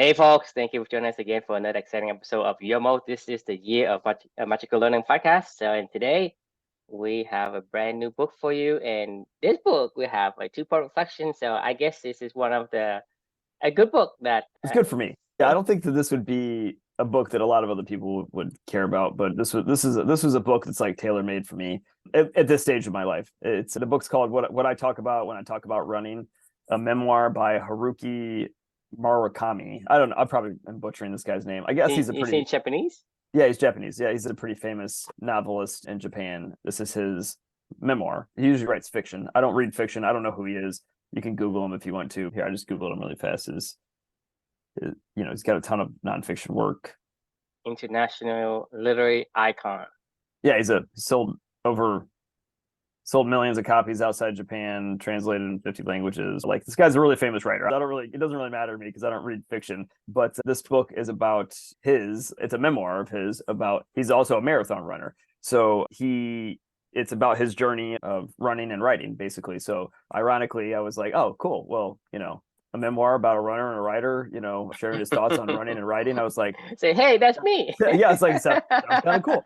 Hey folks, thank you for joining us again for another exciting episode of Yomo. This is the Year of Magical Learning podcast. So, and today we have a brand new book for you. And this book we have a two-part reflection. So I guess this is one of the a good book that It's good for me. Yeah, I don't think that this would be a book that a lot of other people would care about, but this was a book that's like tailor made for me at this stage of my life. It's the book's called What I Talk About When I Talk About Running, a memoir by Haruki Murakami. I don't know. I probably am butchering this guy's name. I guess he's a you say pretty Japanese. yeah, he's Japanese. Yeah, he's a pretty famous novelist in Japan. This is his memoir. He usually writes fiction. I don't read fiction. I don't know who he is. You can Google him if you want to. Here, I just Googled him really fast. He's got a ton of nonfiction work. International literary icon. Yeah, he's sold millions of copies outside Japan, translated in 50 languages. Like, this guy's a really famous writer. It doesn't really matter to me because I don't read fiction, but this book is it's a memoir of his about, he's also a marathon runner. So it's about his journey of running and writing, basically. So ironically, I was like, oh, cool. Well, a memoir about a runner and a writer, sharing his thoughts on running and writing. I was like, say, hey, that's me. yeah, it's like, it sounds kind of cool,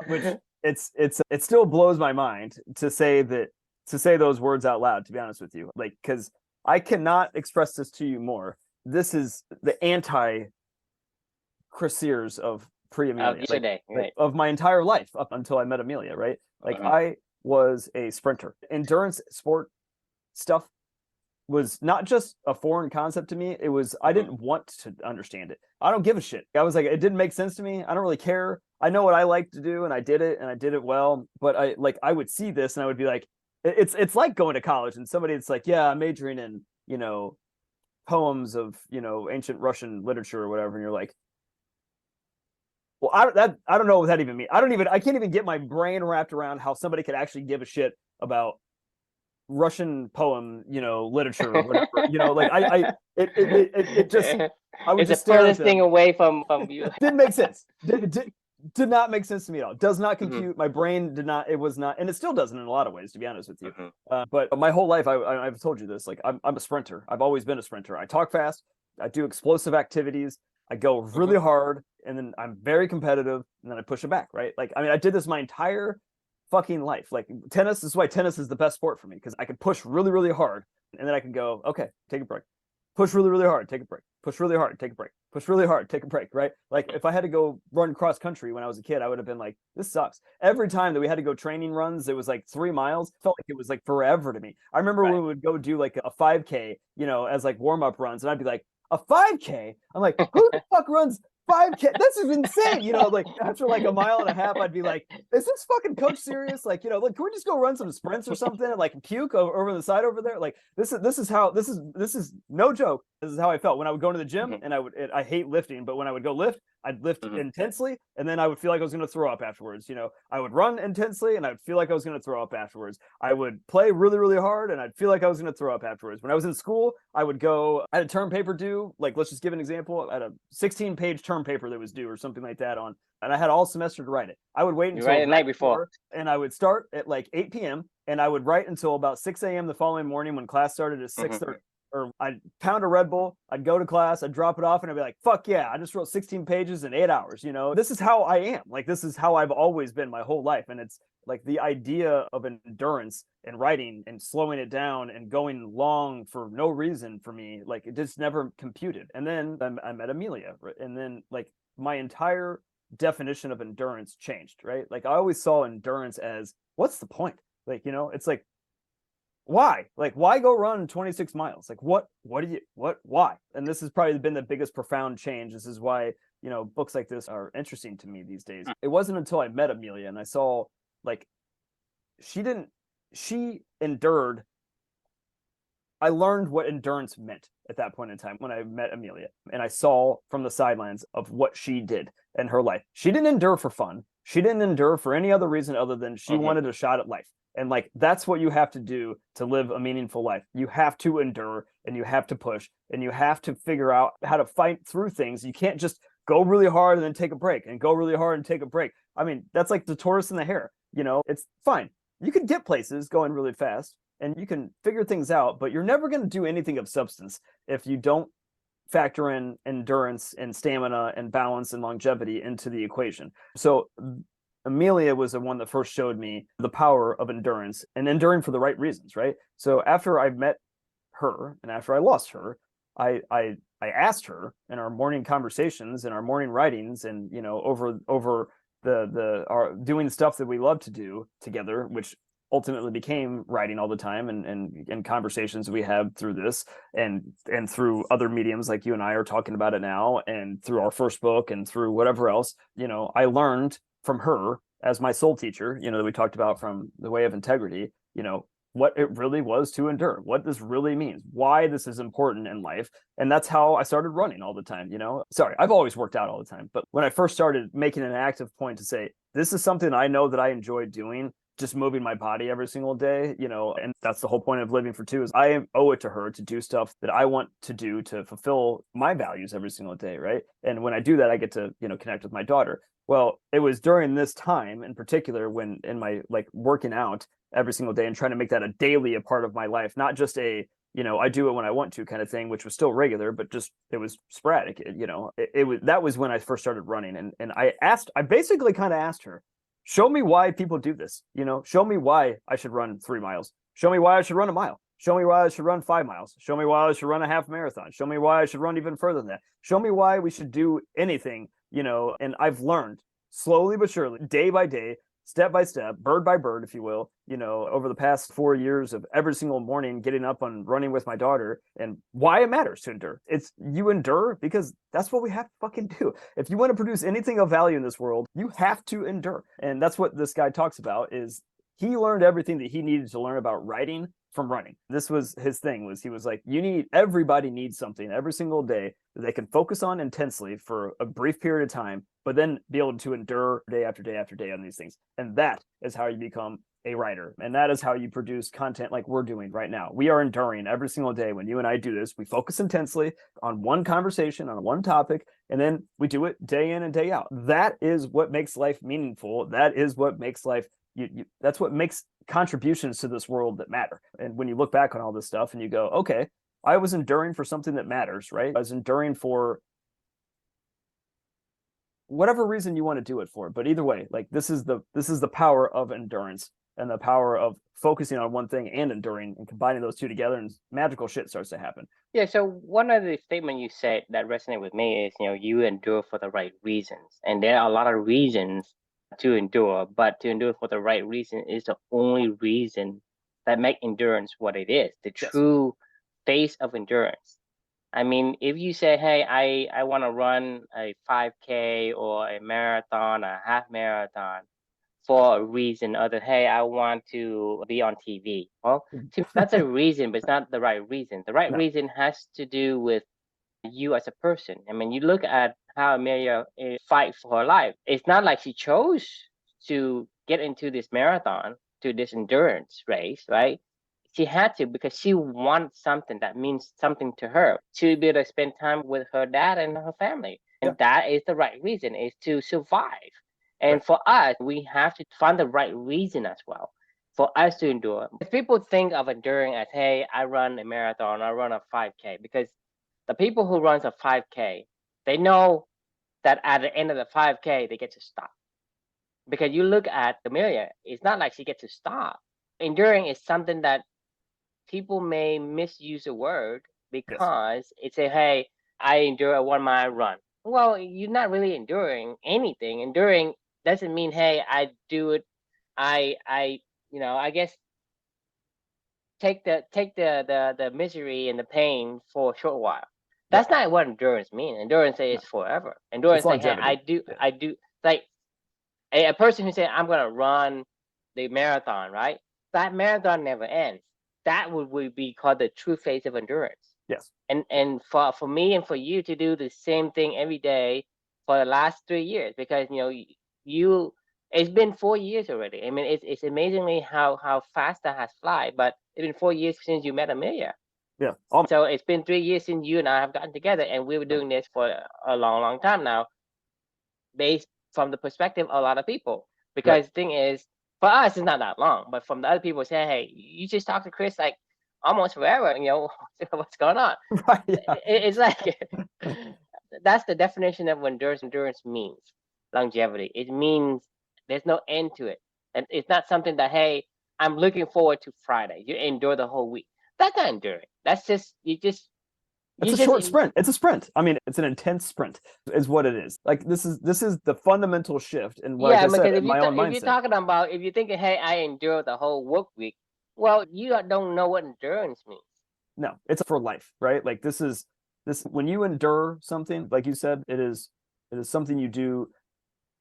which it still blows my mind to say those words out loud, to be honest with you, like, because I cannot express this to you more. This is the anti Chris Sears of pre-Amelia, right. of my entire life up until I met Amelia, right? Like, I was a sprinter. Endurance sport stuff was not just a foreign concept to me. It was, I didn't want to understand it. I don't give a shit. I was like, it didn't make sense to me. I don't really care. I know what I like to do, and I did it, and I did it well. But I would see this, and I would be like, it's like going to college, and somebody that's like, yeah, I'm majoring in, poems of, ancient Russian literature or whatever, and you're like, well, I don't know what that even means. I can't even get my brain wrapped around how somebody could actually give a shit about Russian poem, literature or whatever. Like, it just, I would it's just the furthest thing away from you. Didn't make sense. Did not make sense to me at all. Does not compute. My brain did not. It was not, and it still doesn't in a lot of ways, to be honest with you. But my whole life, I've told you this. Like, I'm a sprinter. I've always been a sprinter. I talk fast. I do explosive activities. I go really hard, and then I'm very competitive, and then I push it back. Right? Like, I mean, I did this my entire fucking life. Like, tennis, this is why tennis is the best sport for me, because I can push really, really hard, and then I can go, okay, take a break. Push really, really hard, take a break. Push really hard, take a break. Push really hard, take a break, right? Like, if I had to go run cross country when I was a kid, I would have been like, this sucks. Every time that we had to go training runs, it was like 3 miles. It felt like it was like forever to me. I remember when we would go do like a 5K, as like warm-up runs, and I'd be like, a 5K? I'm like, who the fuck runs 5K? This is insane. Like, after like a mile and a half, I'd be like, is this fucking coach serious? Like, like, can we just go run some sprints or something and like puke over the side over there? Like, this is no joke. This is how I felt when I would go to the gym, and I hate lifting, but when I would go lift, I'd lift intensely, and then I would feel like I was going to throw up afterwards. I would run intensely, and I'd feel like I was going to throw up afterwards. I would play really, really hard, and I'd feel like I was going to throw up afterwards. When I was in school, I had a term paper due. Like, let's just give an example. I had a 16-page term paper that was due or something like that and I had all semester to write it. I would wait until the night before, and I would start at like 8 p.m. and I would write until about 6 a.m. the following morning when class started at 6:30. Or I'd pound a Red Bull, I'd go to class, I'd drop it off, and I'd be like, fuck yeah, I just wrote 16 pages in 8 hours. This is how I am. Like, this is how I've always been my whole life. And it's like the idea of endurance and writing and slowing it down and going long for no reason for me, like, it just never computed. And then I met Amelia, and then like my entire definition of endurance changed, right? Like, I always saw endurance as, what's the point? Like, it's like, why? Like, why go run 26 miles? Like, why? And this has probably been the biggest profound change. This is why, books like this are interesting to me these days. It wasn't until I met Amelia and I saw, like, she endured. I learned what endurance meant at that point in time when I met Amelia, and I saw from the sidelines of what she did in her life. She didn't endure for fun. She didn't endure for any other reason other than she wanted a shot at life. And like, that's what you have to do to live a meaningful life. You have to endure, and you have to push, and you have to figure out how to fight through things. You can't just go really hard and then take a break, and go really hard and take a break. I mean, that's like the tortoise and the hare. It's fine. You can get places going really fast, and you can figure things out, but you're never going to do anything of substance if you don't factor in endurance and stamina and balance and longevity into the equation. So Amelia was the one that first showed me the power of endurance and enduring for the right reasons, right? So after I met her and after I lost her, I asked her in our morning conversations and our morning writings and over the our doing stuff that we love to do together, which ultimately became writing all the time and conversations we have through this and through other mediums like you and I are talking about it now and through our first book and through whatever else, I learned from her as my soul teacher, that we talked about from The Way of Integrity, what it really was to endure, what this really means, why this is important in life. And that's how I started running all the time. Sorry, I've always worked out all the time. But when I first started making an active point to say, this is something I know that I enjoy doing, just moving my body every single day, and that's the whole point of Living for Two is I owe it to her to do stuff that I want to do to fulfill my values every single day, right? And when I do that, I get to, connect with my daughter. Well, it was during this time in particular when in my working out every single day and trying to make that a part of my life, not just a, I do it when I want to kind of thing, which was still regular, but just it was sporadic. It was that was when I first started running. And I basically kind of asked her, show me why people do this, show me why I should run 3 miles, show me why I should run a mile, show me why I should run 5 miles, show me why I should run a half marathon, show me why I should run even further than that, show me why we should do anything, and I've learned slowly but surely, day by day, step by step, bird by bird, if you will, over the past 4 years of every single morning getting up and running with my daughter and why it matters to endure. It's you endure because that's what we have to fucking do. If you want to produce anything of value in this world, you have to endure. And that's what this guy talks about is he learned everything that he needed to learn about writing from running. This was his thing was he was like, everybody needs something every single day that they can focus on intensely for a brief period of time, but then be able to endure day after day after day on these things. And that is how you become a writer. And that is how you produce content like we're doing right now. We are enduring every single day. When you and I do this, we focus intensely on one conversation, on one topic, and then we do it day in and day out. That is what makes life meaningful. That is what makes life that's what makes contributions to this world that matter. And when you look back on all this stuff and you go, okay, I was enduring for something that matters, right? I was enduring for whatever reason you want to do it for. But either way, this is the power of endurance and the power of focusing on one thing and enduring and combining those two together, and magical shit starts to happen. Yeah, so one of the statement you said that resonated with me is, you endure for the right reasons. And there are a lot of reasons to endure, but to endure for the right reason is the only reason that make endurance what it is, the true face of endurance. I mean, if you say, hey, I want to run a 5K or a marathon, a half marathon for a reason other, hey, I want to be on TV. Well, that's a reason, but it's not the right reason. The right reason has to do with you as a person. I mean, you look at how Amelia fight for her life. It's not like she chose to get into this marathon, to this endurance race, right? She had to because she wants something that means something to her, to be able to spend time with her dad and her family. And that is the right reason, is to survive. And for us, we have to find the right reason as well for us to endure. If people think of enduring as, hey, I run a marathon, I run a 5K, because the people who runs a 5K, they know that at the end of the 5K, they get to stop. Because you look at Amelia, it's not like she gets to stop. Enduring is something that people may misuse the word because it's a, hey, I endure a 1 mile run. Well, you're not really enduring anything. Enduring doesn't mean, hey, I do it. I guess take the misery and the pain for a short while. That's not what endurance means. Endurance is forever. Endurance like, hey, I do like a person who said, I'm gonna run the marathon, right? That marathon never ends. That would be called the true face of endurance. Yes. And for me and for you to do the same thing every day for the last 3 years, because you it's been 4 years already. I mean, it's amazingly how fast that has fly, but it's been 4 years since you met Amelia. Yeah. So it's been 3 years since you and I have gotten together, and we were doing this for a long, long time now, based from the perspective of a lot of people. Because the thing is, for us, it's not that long, but from the other people saying, hey, you just talk to Chris like almost forever. What's going on? Right. Yeah. It's like that's the definition of what endurance means. Longevity. It means there's no end to it. And it's not something that, hey, I'm looking forward to Friday. You endure the whole week. That's not enduring. That's just It's you a just short sprint. It's a sprint. I mean, it's an intense sprint, is what it is. Like this is the fundamental shift in, like yeah, I said, because in my own if you're mindset. talking about, if you're thinking, hey, I endure the whole work week, well, you don't know what endurance means. No, it's for life, right? Like this when you endure something, like you said, it is something you do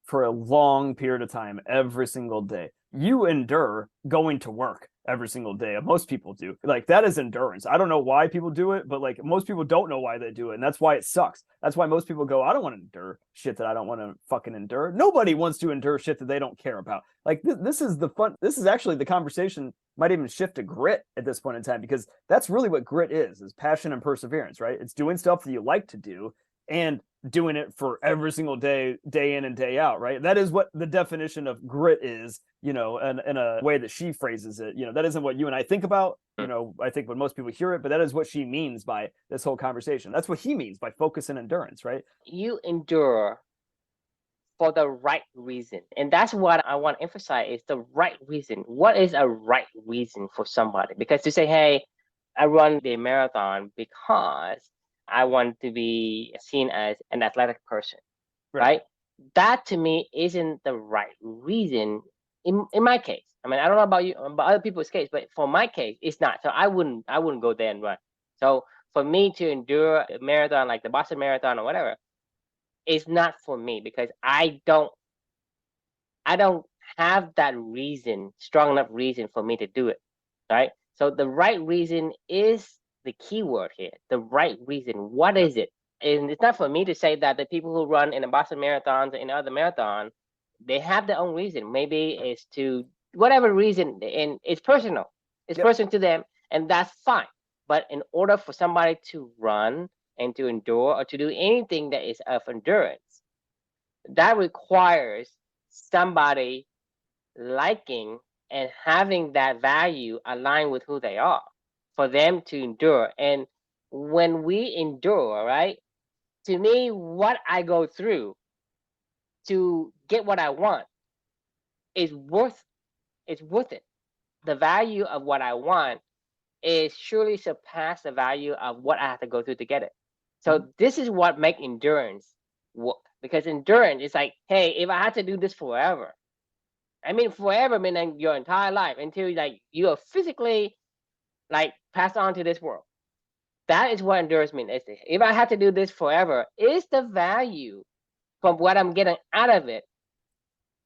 for a long period of time every single day. You endure going to work every single day. Most people do. Like that is endurance. I don't know why people do it, but like most people don't know why they do it. And that's why it sucks. That's why most people go, I don't want to endure shit that I don't want to fucking endure. Nobody wants to endure shit that they don't care about. Like this is the fun. This is actually the conversation might even shift to grit at this point in time, because that's really what grit is passion and perseverance, right? It's doing stuff that you like to do and doing it for every single day, day in and day out, right? That is what the definition of grit is, and in a way that she phrases it. That isn't what you and I think about. I think when most people hear it, but that is what she means by this whole conversation. That's what he means by focus and endurance, right? You endure for the right reason. And that's what I want to emphasize is the right reason. What is a right reason for somebody? Because to say, hey, I run the marathon because I want to be seen as an athletic person, right? That to me isn't the right reason in my case. I mean, I don't know about you, about other people's case, but for my case, it's not. So I wouldn't go there and run. So for me to endure a marathon like the Boston Marathon or whatever, it's not for me because I don't have that reason, strong enough reason for me to do it. Right. So the right reason is the key word here. The right reason. What is it? And it's not for me to say that the people who run in the Boston marathons and other marathons, they have their own reason. Maybe it's to whatever reason, and it's personal. It's personal to them, and that's fine. But in order for somebody to run and to endure or to do anything that is of endurance, that requires somebody liking and having that value aligned with who they are for them to endure. And when we endure, right, to me, what I go through to get what I want is worth it. The value of what I want is surely surpass the value of what I have to go through to get it. So this is what make endurance work. Because endurance is like, hey, if I had to do this forever, I mean forever meaning your entire life until like you are physically like passed on to this world. That is what endurance means. If I had to do this forever, is the value from what I'm getting out of it?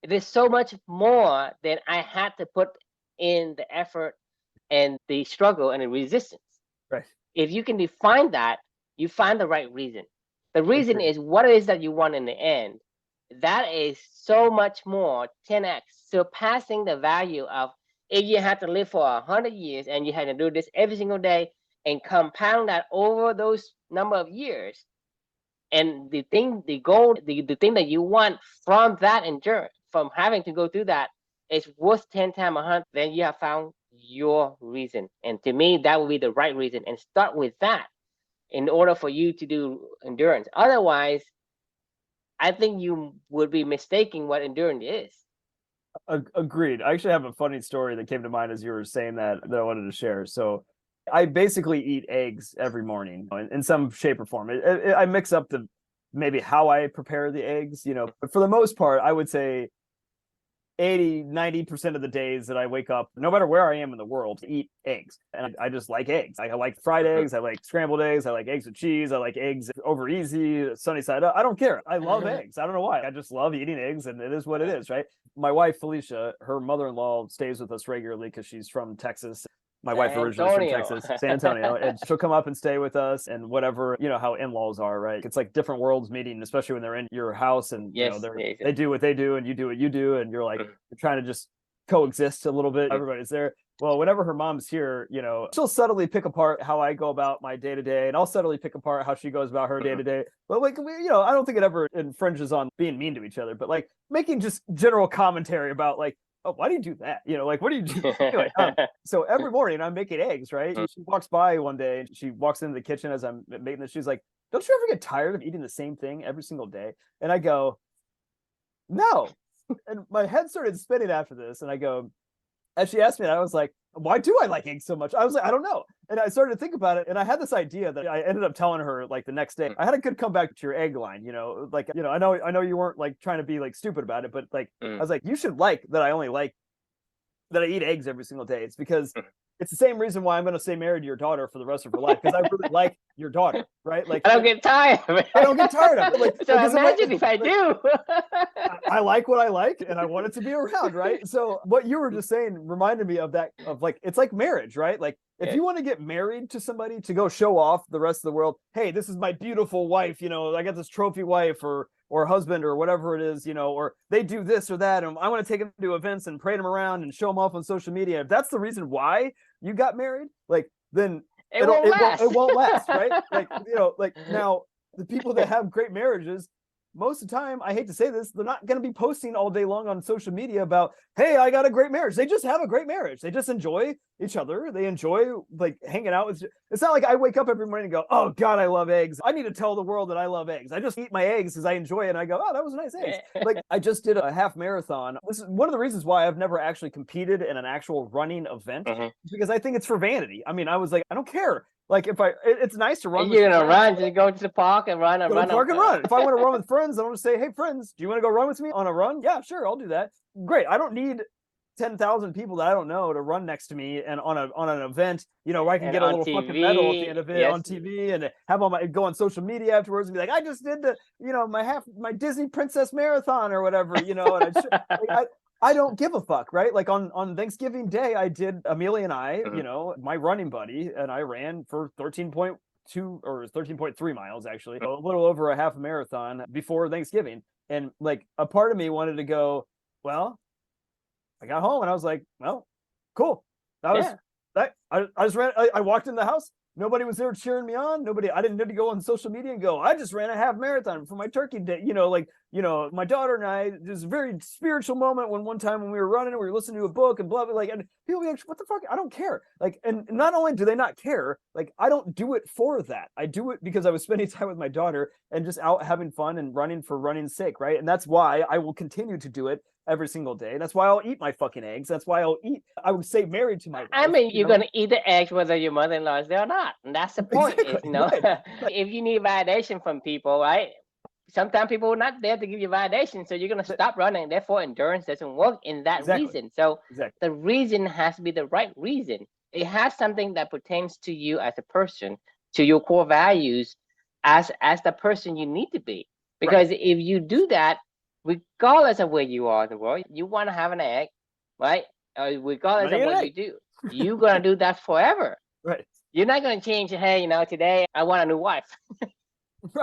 It is so much more than I had to put in the effort and the struggle and the resistance. Right. If you can define that, you find the right reason. The reason is what it is that you want in the end. That is so much more 10x, surpassing the value of if you had to live for 100 years and you had to do this every single day and compound that over those number of years. And the goal, the thing that you want from that endurance, from having to go through that, is worth 10 times 100. Then you have found your reason. And to me, that would be the right reason. And start with that in order for you to do endurance. Otherwise, I think you would be mistaking what endurance is. Agreed. I actually have a funny story that came to mind as you were saying that I wanted to share. So I basically eat eggs every morning in some shape or form. I mix up maybe how I prepare the eggs, but for the most part, I would say 80-90% of the days that I wake up, no matter where I am in the world, to eat eggs. And I just like eggs. I like fried eggs. I like scrambled eggs. I like eggs with cheese. I like eggs over easy, sunny side up. I don't care. I love eggs. I don't know why. I just love eating eggs, and it is what it is, right? My wife, Felicia, her mother-in-law stays with us regularly because she's from Texas. My wife originally is from Texas, San Antonio, and she'll come up and stay with us and whatever, how in-laws are, right? It's like different worlds meeting, especially when they're in your house and, they do what they do and you do what you do. And you're like, you're trying to just coexist a little bit. Everybody's there. Well, whenever her mom's here, she'll subtly pick apart how I go about my day to day, and I'll subtly pick apart how she goes about her day to day. But like, I don't think it ever infringes on being mean to each other, but like making just general commentary about like, oh, why do you do that? Like, what do you do? Anyway, so every morning I'm making eggs, right? She walks by one day and she walks into the kitchen as I'm making this. She's like, don't you ever get tired of eating the same thing every single day? And I go, no. And my head started spinning after this. And I go, as she asked me that, I was like, why do I like eggs so much? I was like, I don't know. And I started to think about it. And I had this idea that I ended up telling her like the next day. I had a good comeback to your egg line, like, I know you weren't like trying to be like stupid about it, but like, I was like, you should like that. I only like that I eat eggs every single day. It's because it's the same reason why I'm going to stay married to your daughter for the rest of her life, because I really like your daughter, right? Like, I don't get tired of it. I don't get tired of it. Like, so imagine if I do. I like what I like, and I want it to be around, right? So what you were just saying reminded me of that, of like, it's like marriage, right? Like, if you want to get married to somebody to go show off the rest of the world, hey, this is my beautiful wife, I got this trophy wife or husband or whatever it is, or they do this or that, and I want to take them to events and parade them around and show them off on social media. If that's the reason why you got married, like, then it won't last, right? Like, like, now the people that have great marriages, most of the time, I hate to say this, they're not going to be posting all day long on social media about, hey, I got a great marriage. They just have a great marriage. They just enjoy each other. They enjoy like hanging out with. It's not like I wake up every morning and go, oh God, I love eggs. I need to tell the world that I love eggs. I just eat my eggs because I enjoy it. And I go, oh, that was nice eggs. Like, I just did a half marathon. This is one of the reasons why I've never actually competed in an actual running event, because I think it's for vanity. I mean, I was like, I don't care. Like, if it's nice to run. You're gonna run, just go to the park and run and run. If I want to run with friends, I'm gonna say, hey friends, do you want to go run with me on a run? Yeah, sure, I'll do that. Great. I don't need 10,000 people that I don't know to run next to me and on an event, where I can get a little TV, fucking medal at the end of it on TV and have go on social media afterwards and be like, I just did my Disney Princess Marathon or whatever, and I don't give a fuck, right? Like on Thanksgiving Day, I did Amelia and I, my running buddy, and I ran for 13.2 or 13.3 miles, actually, a little over a half marathon before Thanksgiving. And like, a part of me wanted to go, well, I got home and I was like, well, cool. That was that. I just ran. I walked in the house. Nobody was there cheering me on. I didn't need to go on social media and go, I just ran a half marathon for my turkey day. My daughter and I, there's a very spiritual moment one time when we were running, we were listening to a book and blah, blah, like, and people be like, what the fuck? I don't care. Like, and not only do they not care, like, I don't do it for that. I do it because I was spending time with my daughter and just out having fun and running for running's sake, right? And that's why I will continue to do it every single day. That's why I'll eat my fucking eggs. That's why I would say married to my wife. I mean, you're gonna eat the eggs whether your mother-in-law is there or not. And that's the point. Exactly. Right. If you need validation from people, right? Sometimes people are not there to give you validation. So you're gonna stop running. Therefore, endurance doesn't work in that reason. So the reason has to be the right reason. It has something that pertains to you as a person, to your core values as the person you need to be. Because if you do that, regardless of where you are in the world, you want to have an egg, right? Regardless of what you do, you're going to do that forever. Right. You're not going to change, hey, today I want a new wife.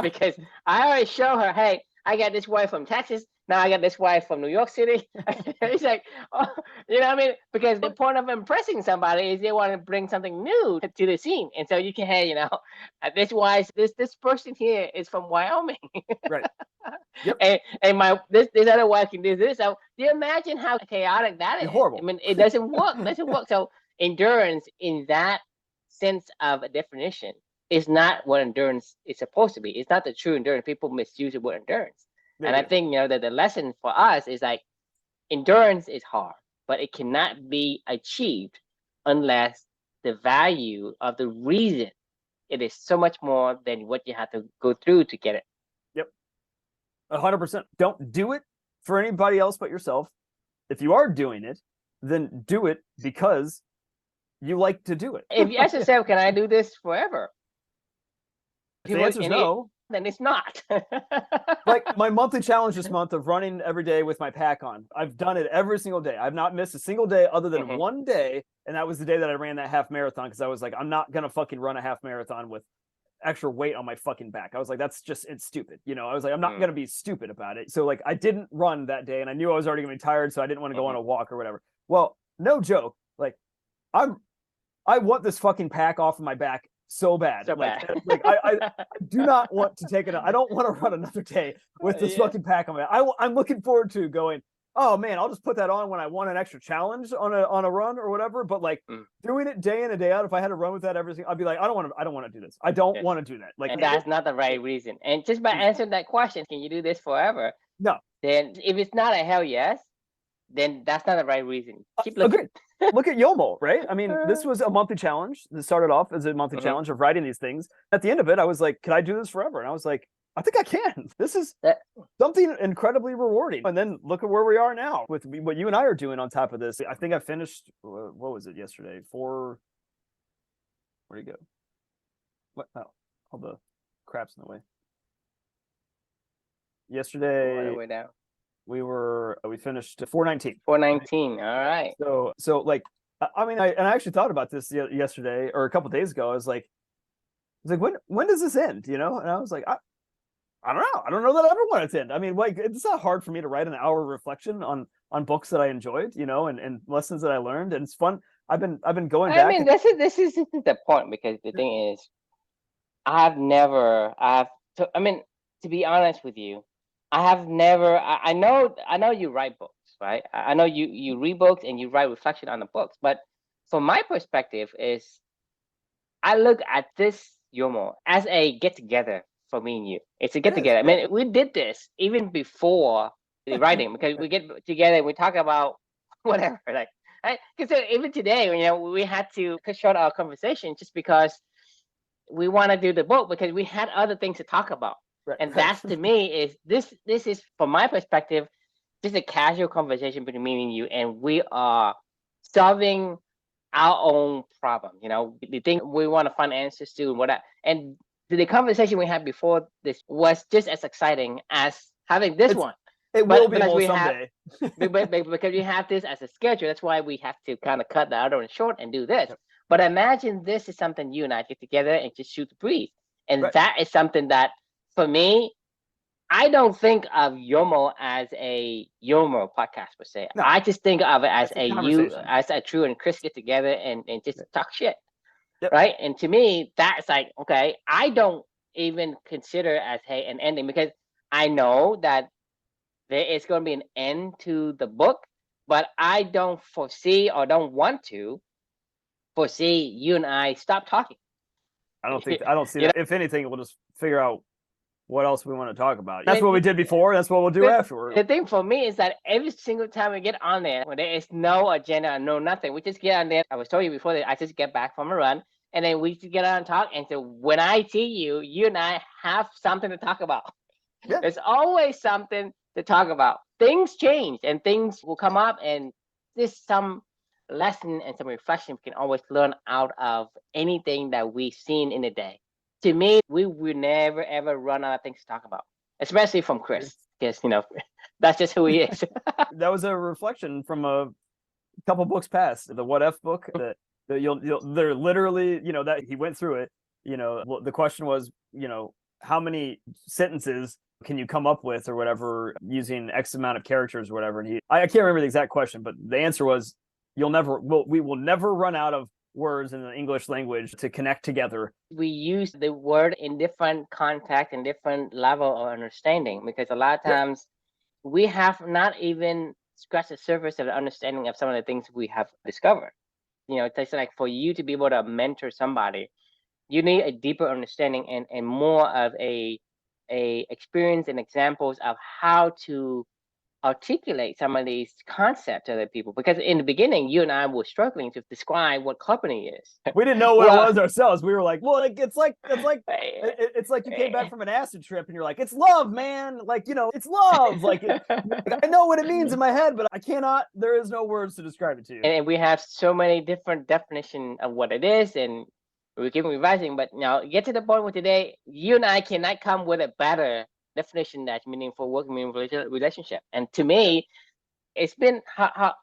Because I already show her, hey, I got this wife from Texas. Now I got this wife from New York City. It's like, oh, you know what I mean? Because the point of impressing somebody is they want to bring something new to the scene. And so you can, hey, this wife, this person here is from Wyoming. Right. Yep. And this other wife can do this. So do you imagine how chaotic that is? Horrible. I mean, it doesn't work. So endurance in that sense of a definition is not what endurance is supposed to be. It's not the true endurance. People misuse the word endurance. And I think, that the lesson for us is like, endurance is hard, but it cannot be achieved unless the value of the reason, it is so much more than what you have to go through to get it. Yep. 100%. Don't do it for anybody else but yourself. If you are doing it, then do it because you like to do it. If you ask yourself, can I do this forever? If the answer is no, then it's not. Like my monthly challenge this month of running every day with my pack on. I've done it every single day. I've not missed a single day other than one day. And that was the day that I ran that half marathon, because I was like, I'm not going to fucking run a half marathon with extra weight on my fucking back. I was like, it's stupid. I was like, I'm not going to be stupid about it. So like, I didn't run that day and I knew I was already going to be tired. So I didn't want to go on a walk or whatever. Well, no joke. Like I want this fucking pack off of my back so bad. I do not want to take it. I don't want to run another day with this fucking pack on my back. I'm looking forward to going, oh man, I'll just put that on when I want an extra challenge on a run or whatever. But like doing it day in and day out, if I had to run with that everything, I'd be like, I don't want to do this. I don't want to do that. Like, and that's not the right reason. And just by answering that question, can you do this forever? No. Then if it's not a hell yes, then that's not the right reason. Keep looking. Look at Yomo, right? I mean, this was a monthly challenge. This started off as a monthly challenge of writing these things. At the end of it, I was like, can I do this forever? And I was like, I think I can. This is something incredibly rewarding. And then look at where we are now with what you and I are doing on top of this. I think I finished, what was it yesterday? Where'd you go? What? Oh, all the crap's in the way. Yesterday, way down. We finished 419. 419. All right. So like, I mean, I actually thought about this yesterday or a couple days ago. I was like, when does this end? You know? And I was like, I don't know. I don't know that I ever want it to end. I mean, like, it's not hard for me to write an hour reflection on books that I enjoyed, you know, and lessons that I learned, and it's fun. I've been going back. I mean, this is the point, because the thing is, to be honest with you, I know you write books, right? I know you read books and you write reflection on the books, but from my perspective is, I look at this Yomo as a get together for me and you. It's a get together. I mean, we did this even before the writing, because we get together and we talk about whatever, like, right? Because even today, you know, we had to cut short our conversation just because we want to do the book, because we had other things to talk about. And that's, to me, is this is, from my perspective, just a casual conversation between me and you, and we are solving our own problem. You know, the thing we want to find answers to, and whatever. And the conversation we had before this was just as exciting as having this one. It will be more someday. Because we have this as a schedule, that's why we have to kind of cut the other one short and do this. But imagine this is something you and I get together and just shoot the breeze. And that is something that, for me, I don't think of Yomo as a Yomo podcast per se. No, I just think of it as a True and Chris get together and just talk shit. Right? And to me, that's like, okay, I don't even consider as, hey, an ending, because I know that there is going to be an end to the book, but I don't foresee, or don't want to foresee, you and I stop talking. I don't see that. If anything, we'll just figure out what else we want to talk about. That's what we did before. That's what we'll do afterward. The thing for me is that every single time we get on there, when there is no agenda, no nothing, we just get on there. I was telling you before that I just get back from a run, and then we just get on and talk. And so when I see you, you and I have something to talk about. Yeah. There's always something to talk about. Things change and things will come up, and there's some lesson and some reflection we can always learn out of anything that we've seen in a day. To me, we will never ever run out of things to talk about, especially from Chris, because, you know, that's just who he is. That was a reflection from a couple books past, the What If book, that they're literally, you know, that he went through it. You know, the question was, you know, how many sentences can you come up with or whatever using X amount of characters or whatever. And I can't remember the exact question, but the answer was, we will never run out of words in the English language to connect together. We use the word in different context and different level of understanding, because a lot of times we have not even scratched the surface of the understanding of some of the things we have discovered. You know, it's like, for you to be able to mentor somebody, you need a deeper understanding and more of a experience and examples of how to articulate some of these concepts to other people. Because in the beginning, you and I were struggling to describe what company is. We didn't know what it was ourselves. We were like, well, it's like you came back from an acid trip and you're like, it's love, man. Like, you know, it's love. Like, I know what it means in my head, but there is no words to describe it to you. And we have so many different definitions of what it is, and we keep revising. But now, get to the point where today, you and I cannot come with a better definition that's meaningful working relationship. And to me, it's been probably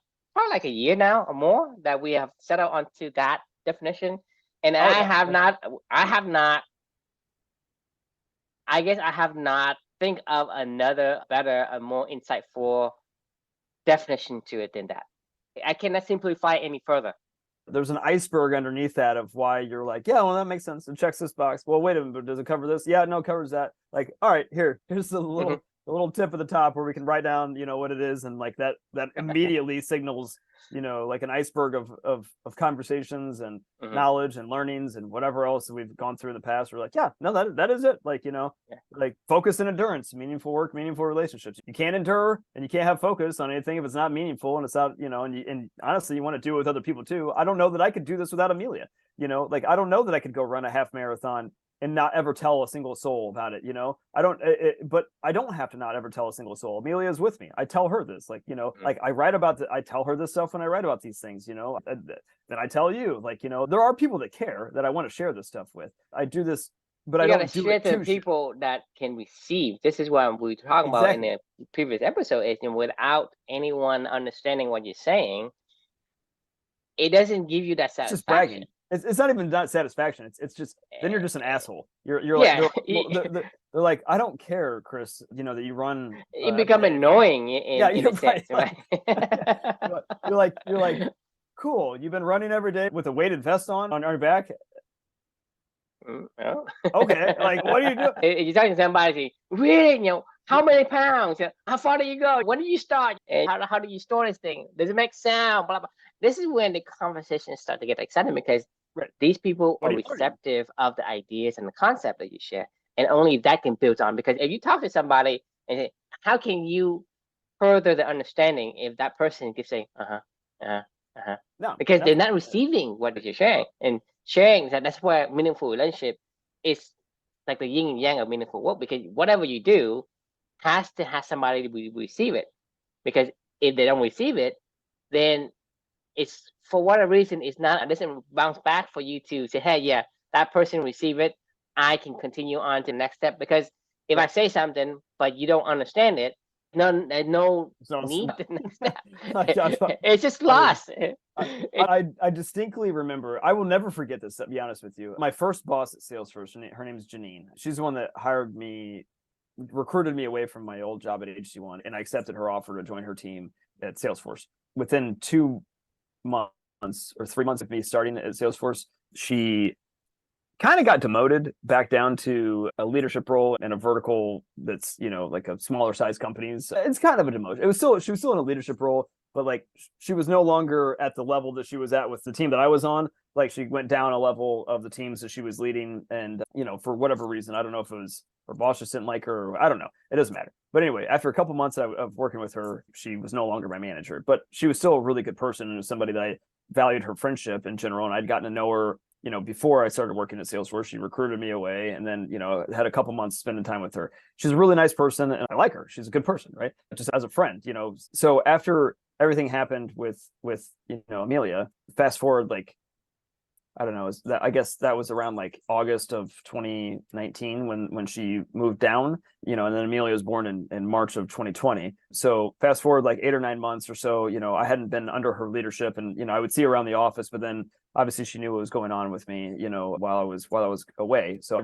like a year now or more that we have settled onto that definition. And I have not think of another better and more insightful definition to it than that. I cannot simplify any further. There's an iceberg underneath that of why you're like, yeah, well, that makes sense. It checks this box. Well, wait a minute, but does it cover this? Yeah, no, it covers that. Like, all right, here's the little little tip at the top where we can write down, what it is, and like that immediately signals, like an iceberg of conversations and knowledge and learnings and whatever else that we've gone through in the past. We're like, yeah, no, that is it. Like, like focus and endurance, meaningful work, meaningful relationships. You can't endure and you can't have focus on anything if it's not meaningful, and it's not, and honestly, you want to do it with other people too. I don't know that I could do this without Amelia. Like, I don't know that I could go run a half marathon and not ever tell a single soul about it. But I don't have to not ever tell a single soul. Amelia is with me. I tell her this, like, like I write about I tell her this stuff when I write about these things, then I tell you, like, there are people that care that I want to share this stuff with. I do this, but I don't do it to people that can receive. This is what we were talking about in the previous episode, is without anyone understanding what you're saying, it doesn't give you that satisfaction. It's just bragging. It's not even that satisfaction. It's just, then you're just an asshole. You're like, they're like, I don't care, Chris, that you run. You become annoying in a sense, right? you're like, cool. You've been running every day with a weighted vest on your back. Oh. Okay, like, what do you do? You're talking to somebody, really, how many pounds? How far do you go? When do you start? And how do you store this thing? Does it make sound? Blah, blah. This is when the conversations start to get exciting, because these people are receptive of the ideas and the concept that you share. And only that can build on. Because if you talk to somebody and say, how can you further the understanding if that person keeps saying, no, because they're not receiving what you're sharing. And sharing, that's where meaningful relationship is like the yin and yang of meaningful work, because whatever you do has to have somebody to receive it. Because if they don't receive it, then it's, for whatever reason, it doesn't bounce back for you to say, hey, yeah, that person receive it, I can continue on to the next step. Because if I say something but you don't understand it, there's no need to the next step. It's just lost. I distinctly remember, I will never forget this, to be honest with you. My first boss at Salesforce, her name is Janine. She's the one that recruited me away from my old job at HC1, and I accepted her offer to join her team at Salesforce. Within 2 months or 3 months of me starting at Salesforce, she kind of got demoted back down to a leadership role in a vertical that's, like a smaller size companies. It's kind of a demotion. She was still in a leadership role, but like she was no longer at the level that she was at with the team that I was on. Like, she went down a level of the teams that she was leading, and for whatever reason, I don't know if it was her boss just didn't like her, or I don't know. It doesn't matter. But anyway, after a couple months of working with her, she was no longer my manager, but she was still a really good person and somebody that I valued her friendship in general. And I'd gotten to know her, before I started working at Salesforce. She recruited me away, and then, had a couple months spending time with her. She's a really nice person, and I like her. She's a good person, right? Just as a friend, So after everything happened with Amelia, fast forward, like, I don't know, I guess that was around like August of 2019 when she moved down, and then Amelia was born in March of 2020. So fast forward like 8 or 9 months or so, I hadn't been under her leadership, and I would see her around the office, but then obviously she knew what was going on with me, while I was away. So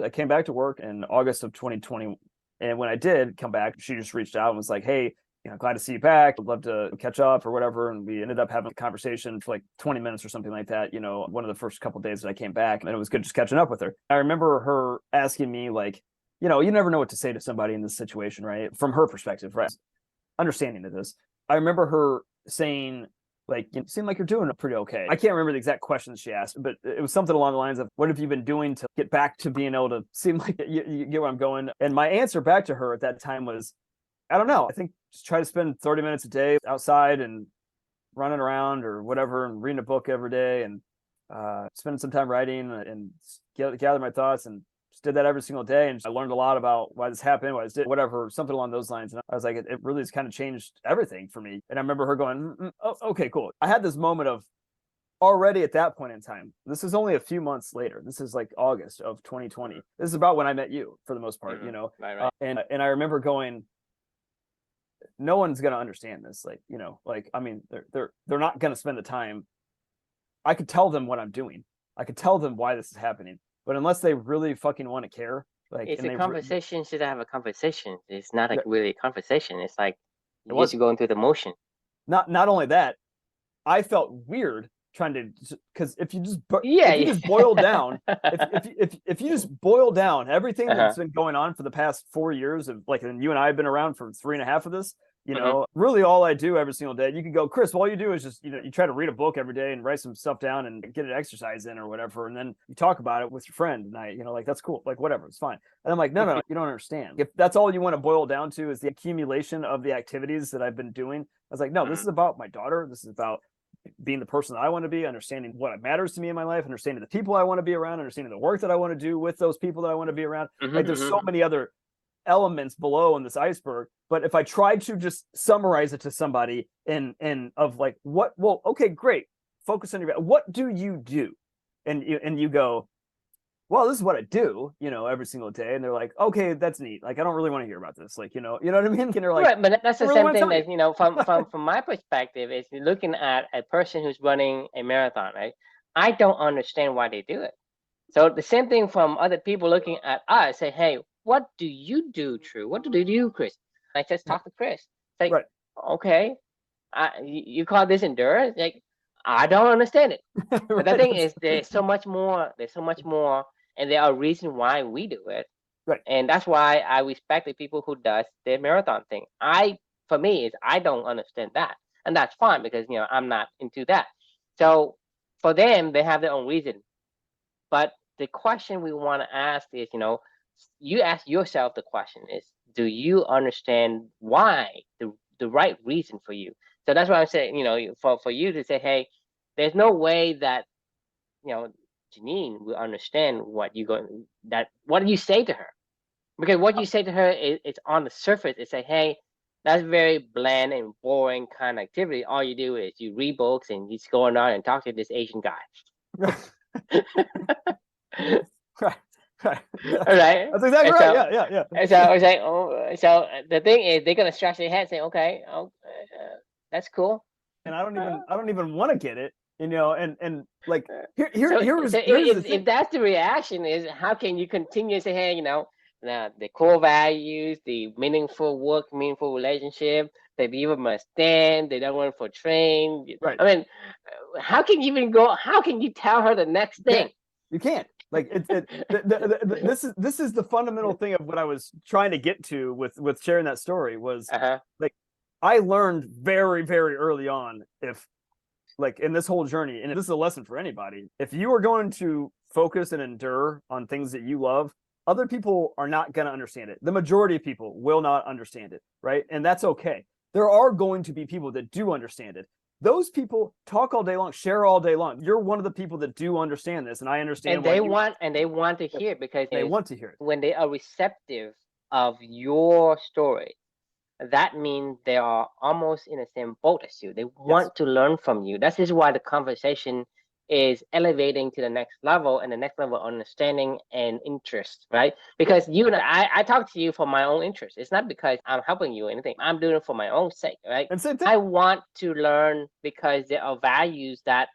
I came back to work in August of 2020. And when I did come back, she just reached out and was like, hey, glad to see you back. I'd love to catch up or whatever. And we ended up having a conversation for like 20 minutes or something like that, one of the first couple of days that I came back. And it was good just catching up with her. I remember her asking me, like, you never know what to say to somebody in this situation, right? From her perspective, right? Understanding of this. I remember her saying, like, you seem like you're doing pretty okay. I can't remember the exact questions she asked, but it was something along the lines of, what have you been doing to get back to being able to seem like you get where I'm going? And my answer back to her at that time was, I don't know. I think just try to spend 30 minutes a day outside and running around or whatever, and reading a book every day, and spending some time writing and gather my thoughts, and just did that every single day. And I learned a lot about why this happened, why this did, whatever, something along those lines. And I was like, it really has kind of changed everything for me. And I remember her going, oh, okay, cool. I had this moment of, already at that point in time, this is only a few months later. This is like August of 2020. This is about when I met you for the most part, Right. And I remember going, no one's going to understand this. Like, I mean, they're not going to spend the time. I could tell them what I'm doing. I could tell them why this is happening, but unless they really fucking want to care, like, it's a conversation. Should have a conversation. It's not really a conversation. It's like you're just going through the motion. Not only that, I felt weird trying to, because if you just boil down, if you just boil down everything that's been going on for the past 4 years of like, and you and I have been around for 3.5 of this, you know, really all I do every single day, you can go, Chris, all you do is just, you know, you try to read a book every day and write some stuff down and get an exercise in or whatever. And then you talk about it with your friend and you know, like, that's cool. Like, whatever, it's fine. And I'm like, no, you don't understand. If that's all you want to boil down to is the accumulation of the activities that I've been doing, I was like, no, this is about my daughter. This is about being the person that I want to be, understanding what matters to me in my life, understanding the people I want to be around, understanding the work that I want to do with those people that I want to be around. Like, there's so many other elements below in this iceberg. But if I try to just summarize it to somebody and of like, what, well, okay, great, focus on your, what do you do? And you go, well, this is what I do, you know, every single day. And they're like, okay, that's neat. Like, I don't really want to hear about this. Like, you know what I mean? And they're like, right, but that's the same thing that, you know, from my perspective, is looking at a person who's running a marathon, right? I don't understand why they do it. So the same thing from other people looking at us, say, hey, what do you do, True? What do you do, Chris? I just talk to Chris. It's like, okay, you call this endurance? Like, I don't understand it. But the thing is, there's so much more. There's so much more, and there are reasons why we do it. Right. And that's why I respect the people who does the marathon thing. For me, is I don't understand that, and that's fine because, you know, I'm not into that. So for them, they have their own reason. But the question we want to ask is, you know, you ask yourself the question is, do you understand why the right reason for you? So that's why I'm saying, you know, for you to say, hey, there's no way that, you know, Janine will understand what what do you say to her? Because what you say to her is on the surface. It's like, hey, that's very bland and boring kind of activity. All you do is you read books and you just go on and talk to this Asian guy. Right. All right. That's exactly right. Yeah. And so I was like, so the thing is, they're gonna scratch their head, say, okay, that's cool. And I don't even want to get it, you know. And like, if that's the reaction, is how can you continue to say, hey, you know, the core values, the meaningful work, meaningful relationship, they even must stand, they don't want for train. Right. I mean, how can you even go? How can you tell her the next thing? You can't. Like, this is the fundamental thing of what I was trying to get to with sharing that story was like, I learned very, very early on, if like in this whole journey, and this is a lesson for anybody, if you are going to focus and endure on things that you love, other people are not going to understand it. The majority of people will not understand it, right? And that's okay. There are going to be people that do understand it. Those people talk all day long, share all day long. You're one of the people that do understand this, and I understand. And they want to hear it, because they want to hear it. When they are receptive of your story, that means they are almost in the same boat as you. They want to learn from you. That is why the conversation is elevating to the next level, and the next level of understanding and interest, right? Because you and I talk to you for my own interest. It's not because I'm helping you or anything. I'm doing it for my own sake, right? And same thing. I want to learn because there are values that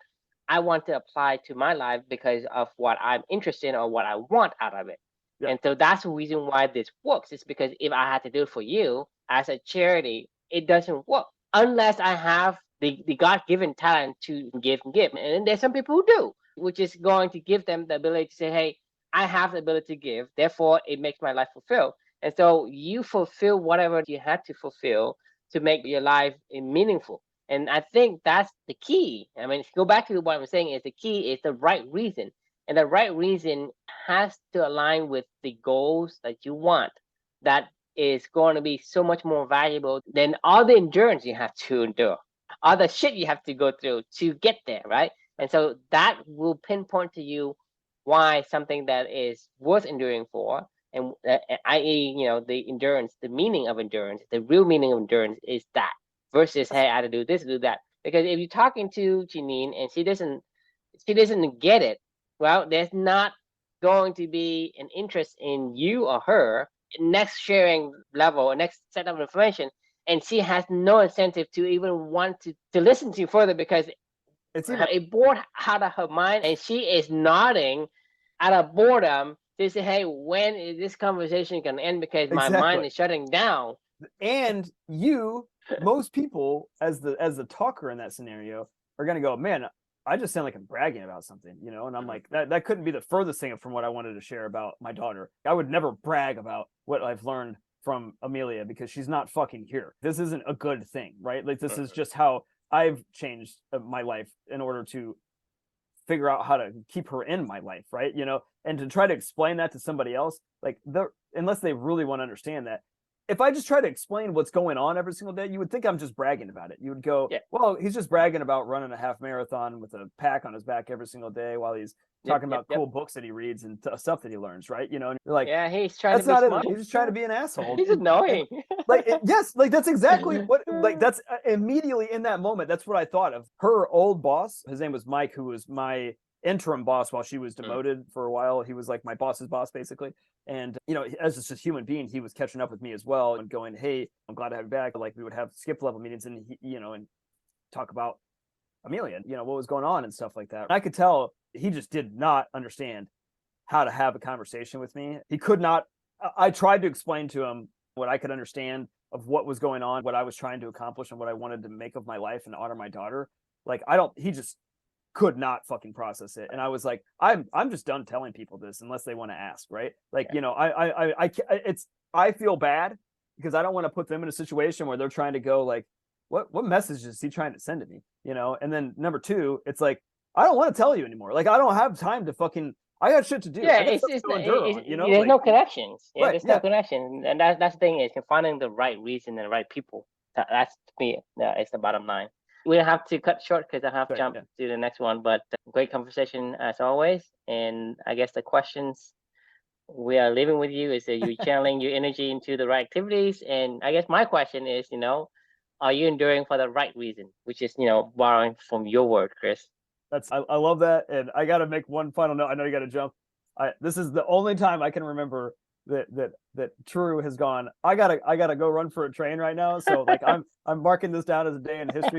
I want to apply to my life because of what I'm interested in or what I want out of it. Yeah. And so that's the reason why this works. It's because if I had to do it for you as a charity, it doesn't work unless I have the God-given talent to give. And there's some people who do, which is going to give them the ability to say, hey, I have the ability to give, therefore it makes my life fulfilled. And so you fulfill whatever you had to fulfill to make your life meaningful. And I think that's the key. I mean, go back to what I'm saying, is the key is the right reason. And the right reason has to align with the goals that you want. That is going to be so much more valuable than all the endurance you have to endure, all the shit you have to go through to get there, right? And so that will pinpoint to you why something that is worth enduring for, and i.e., you know, the endurance, the meaning of endurance, the real meaning of endurance is that, versus, hey, I had to do this, do that. Because if you're talking to Janine and she doesn't get it, well, there's not going to be an interest in you or her next sharing level, next set of information, and she has no incentive to even want to listen to you further, because it's a bored out of her mind, and she is nodding out of boredom to say, hey, when is this conversation going to end, because my mind is shutting down. And most people, as the talker in that scenario, are going to go, man, I just sound like I'm bragging about something, you know? And I'm like, that couldn't be the furthest thing from what I wanted to share about my daughter. I would never brag about what I've learned from Amelia because she's not fucking here. This isn't a good thing, right? Like, this is just how I've changed my life in order to figure out how to keep her in my life, right? You know, and to try to explain that to somebody else, like, unless they really want to understand that, if I just try to explain what's going on every single day, you would think I'm just bragging about it. You would go, well, he's just bragging about running a half marathon with a pack on his back every single day while he's talking about cool books that he reads and stuff that he learns, right? You know, and you're like, yeah, he's trying that's to be not smart. it. He's just trying to be an asshole. He's annoying. Like, yes, like that's exactly what, like, that's immediately in that moment. That's what I thought of. Her old boss, his name was Mike, who was my interim boss while she was demoted for a while. He was like my boss's boss, basically. And, you know, as just a human being, he was catching up with me as well and going, hey, I'm glad to have you back. Like, we would have skip level meetings and, you know, and talk about Amelia, you know, what was going on and stuff like that. And I could tell he just did not understand how to have a conversation with me. He could not. I tried to explain to him what I could understand of what was going on, what I was trying to accomplish and what I wanted to make of my life and honor my daughter. Like, he just could not fucking process it. And I was like, I'm just done telling people this unless they want to ask, right? Like, you know, I feel bad because I don't want to put them in a situation where they're trying to go like, what message is he trying to send to me? You know? And then number two, it's like, I don't want to tell you anymore. Like, I don't have time to fucking, I got shit to do. Yeah, you know, there's like, no connections. Yeah, right, there's no connection, and that's the thing is finding the right reason and the right people. That's to me, it's the bottom line. We have to cut short because I have to jump to the next one. But great conversation as always. And I guess the questions we are leaving with you is that you channeling your energy into the right activities. And I guess my question is, you know, are you enduring for the right reason? Which is, you know, borrowing from your word, Chris. I love that. And I got to make one final note. I know you got to jump. This is the only time I can remember that True has gone, I gotta go run for a train right now. So like I'm marking this down as a day in history